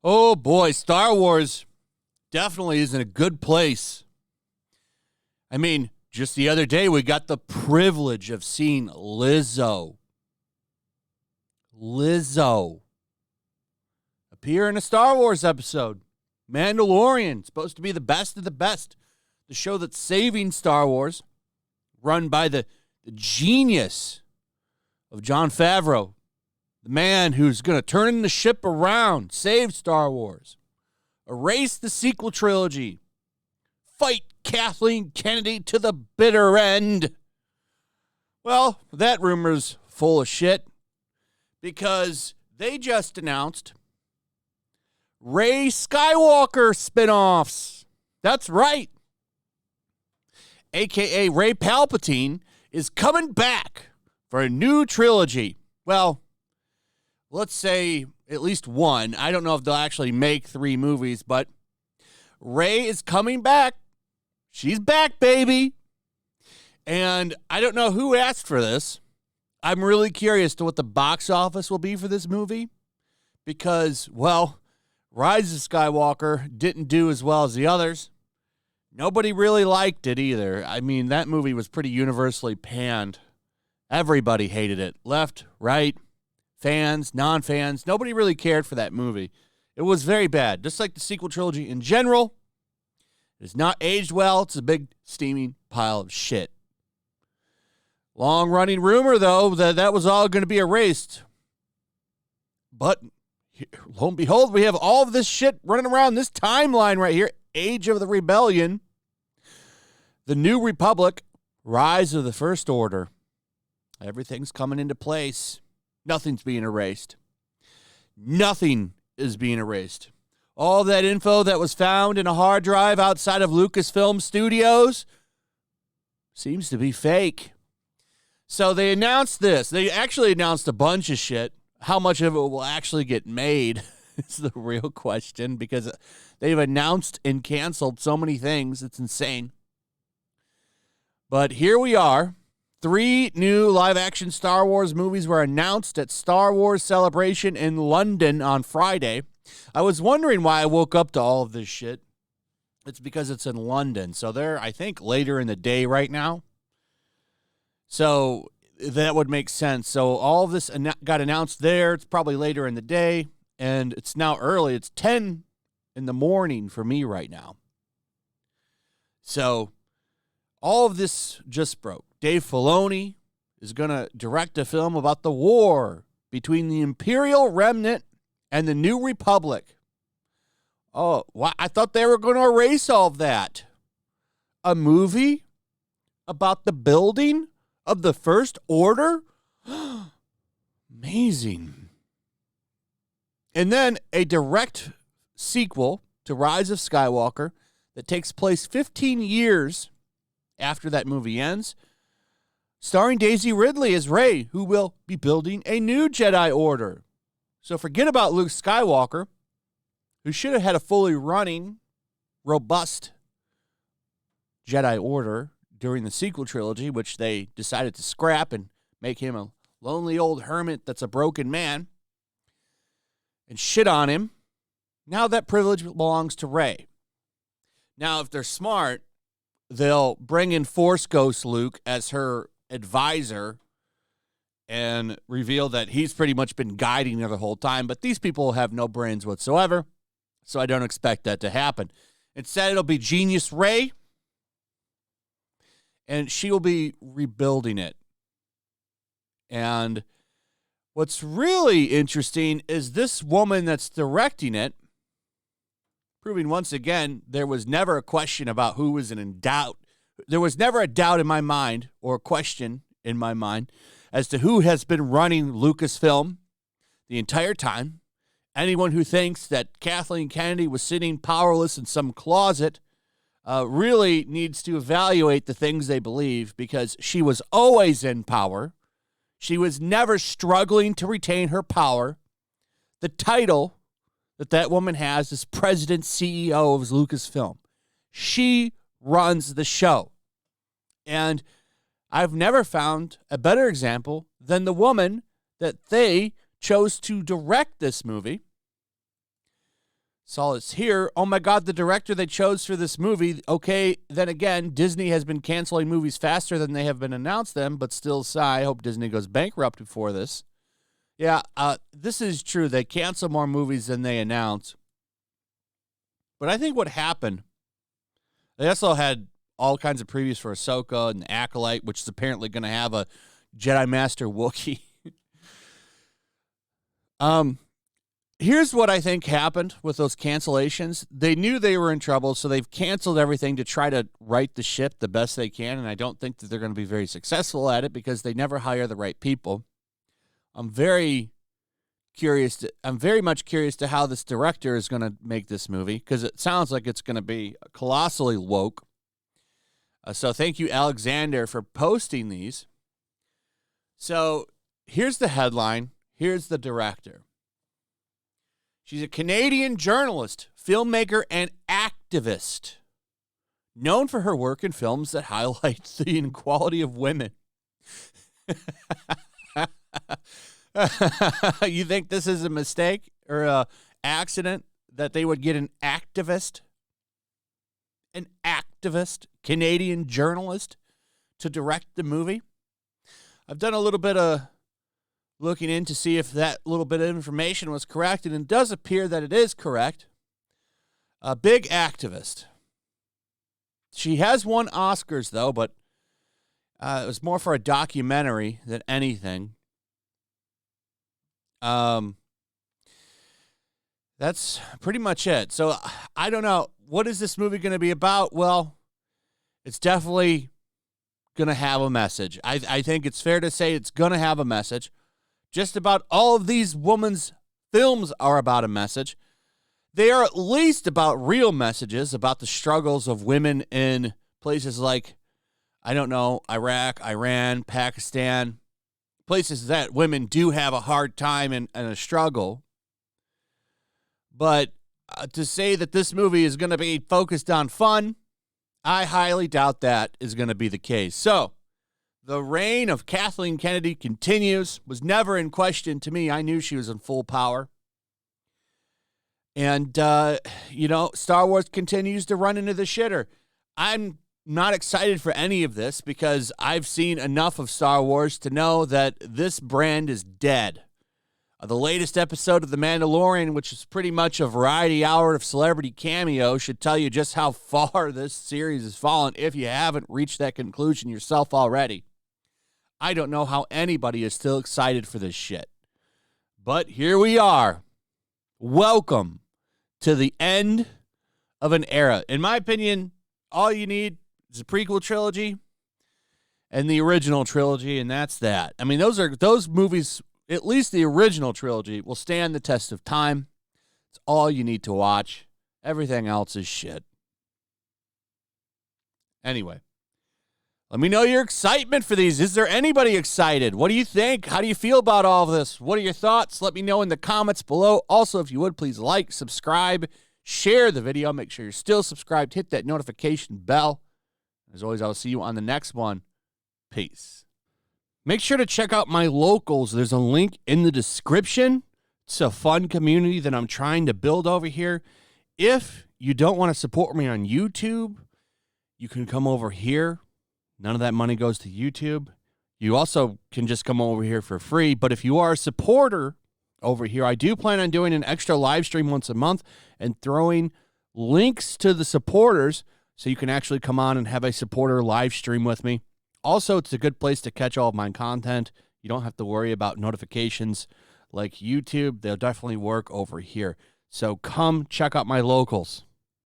Oh boy, Star Wars definitely is in a good place. I mean, just the other day, we got the privilege of seeing Lizzo appear in a Star Wars episode. Mandalorian, supposed to be the best of the best. The show that's saving Star Wars, run by the genius of Jon Favreau. The man who's going to turn the ship around, save Star Wars, erase the sequel trilogy, fight Kathleen Kennedy to the bitter end. Well, that rumor's full of shit because they just announced Rey Skywalker spinoffs. That's right. AKA Rey Palpatine is coming back for a new trilogy. Well, let's say at least one. I don't know if they'll actually make 3 movies, but Rey is coming back. She's back, baby. And I don't know who asked for this. I'm really curious to what the box office will be for this movie because, well, Rise of Skywalker didn't do as well as the others. Nobody really liked it either. I mean, that movie was pretty universally panned. Everybody hated it. Left, right, fans, non-fans. Nobody really cared for that movie. It was very bad. Just like the sequel trilogy in general. It has not aged well. It's a big steaming pile of shit. Long-running rumor, though, that was all going to be erased. But, lo and behold, we have all of this shit running around this timeline right here. Age of the Rebellion. The New Republic. Rise of the First Order. Everything's coming into place. Nothing's being erased. Nothing is being erased. All that info that was found in a hard drive outside of Lucasfilm Studios seems to be fake. So they announced this. They actually announced a bunch of shit. How much of it will actually get made is the real question because they've announced and canceled so many things. It's insane. But here we are. 3 new live-action Star Wars movies were announced at Star Wars Celebration in London on Friday. I was wondering why I woke up to all of this shit. It's because it's in London. So they're, I think, later in the day right now. So that would make sense. So all of this got announced there. It's probably later in the day. And it's now early. It's 10 in the morning for me right now. So all of this just broke. Dave Filoni is going to direct a film about the war between the Imperial Remnant and the New Republic. Oh, I thought they were going to erase all of that. A movie about the building of the First Order? Amazing. And then a direct sequel to Rise of Skywalker that takes place 15 years after that movie ends, starring Daisy Ridley as Rey, who will be building a new Jedi Order. So forget about Luke Skywalker, who should have had a fully running, robust Jedi Order during the sequel trilogy, which they decided to scrap and make him a lonely old hermit that's a broken man and shit on him. Now that privilege belongs to Rey. Now, if they're smart, they'll bring in Force Ghost Luke as her advisor and reveal that he's pretty much been guiding her the whole time. But these people have no brains whatsoever, so I don't expect that to happen. Instead, it'll be Genius Rey, and she will be rebuilding it. And what's really interesting is this woman that's directing it, proving once again there was never a question about who was in doubt. There was never a doubt in my mind or a question in my mind as to who has been running Lucasfilm the entire time. Anyone who thinks that Kathleen Kennedy was sitting powerless in some closet really needs to evaluate the things they believe, because she was always in power. She was never struggling to retain her power. The title that woman has is President CEO of Lucasfilm. She runs the show. And I've never found a better example than the woman that they chose to direct this movie. Saw it's here. Oh my God, the director they chose for this movie. Okay, then again, Disney has been canceling movies faster than they have been announced them, but still sigh. I hope Disney goes bankrupt before this. Yeah, this is true. They cancel more movies than they announce. But I think what happened, they also had all kinds of previews for Ahsoka and Acolyte, which is apparently going to have a Jedi Master Wookiee. Here's what I think happened with those cancellations. They knew they were in trouble, so they've canceled everything to try to right the ship the best they can, and I don't think that they're going to be very successful at it because they never hire the right people. I'm very much curious to how this director is going to make this movie because it sounds like it's going to be colossally woke. So thank you, Alexander, for posting these. So here's the headline. Here's the director. She's a Canadian journalist, filmmaker, and activist, known for her work in films that highlight the inequality of women. You think this is a mistake or an accident that they would get an activist, Canadian journalist, to direct the movie? I've done a little bit of looking in to see if that little bit of information was correct, and it does appear that it is correct. A big activist. She has won Oscars, though, but it was more for a documentary than anything. That's pretty much it. So I don't know. What is this movie going to be about? Well, it's definitely going to have a message. I think it's fair to say it's going to have a message. Just about all of these women's films are about a message. They are at least about real messages about the struggles of women in places like, I don't know, Iraq, Iran, Pakistan, places that women do have a hard time and a struggle. But to say that this movie is going to be focused on fun, I highly doubt that is going to be the case. So, the reign of Kathleen Kennedy continues, was never in question to me. I knew she was in full power. And, Star Wars continues to run into the shitter. I'm not excited for any of this because I've seen enough of Star Wars to know that this brand is dead. The latest episode of The Mandalorian, which is pretty much a variety hour of celebrity cameo, should tell you just how far this series has fallen if you haven't reached that conclusion yourself already. I don't know how anybody is still excited for this shit. But here we are. Welcome to the end of an era. In my opinion, all you need is a prequel trilogy and the original trilogy, and that's that. I mean, those movies, at least the original trilogy, will stand the test of time. It's all you need to watch. Everything else is shit. Anyway. Let me know your excitement for these. Is there anybody excited? What do you think? How do you feel about all of this? What are your thoughts? Let me know in the comments below. Also, if you would, please like, subscribe, share the video. Make sure you're still subscribed. Hit that notification bell. As always, I'll see you on the next one. Peace. Make sure to check out my locals. There's a link in the description. It's a fun community that I'm trying to build over here. If you don't want to support me on YouTube, you can come over here. None of that money goes to YouTube. You also can just come over here for free. But if you are a supporter over here, I do plan on doing an extra live stream once a month and throwing links to the supporters so you can actually come on and have a supporter live stream with me. Also, it's a good place to catch all of my content. You don't have to worry about notifications like YouTube. They'll definitely work over here. So come check out my locals.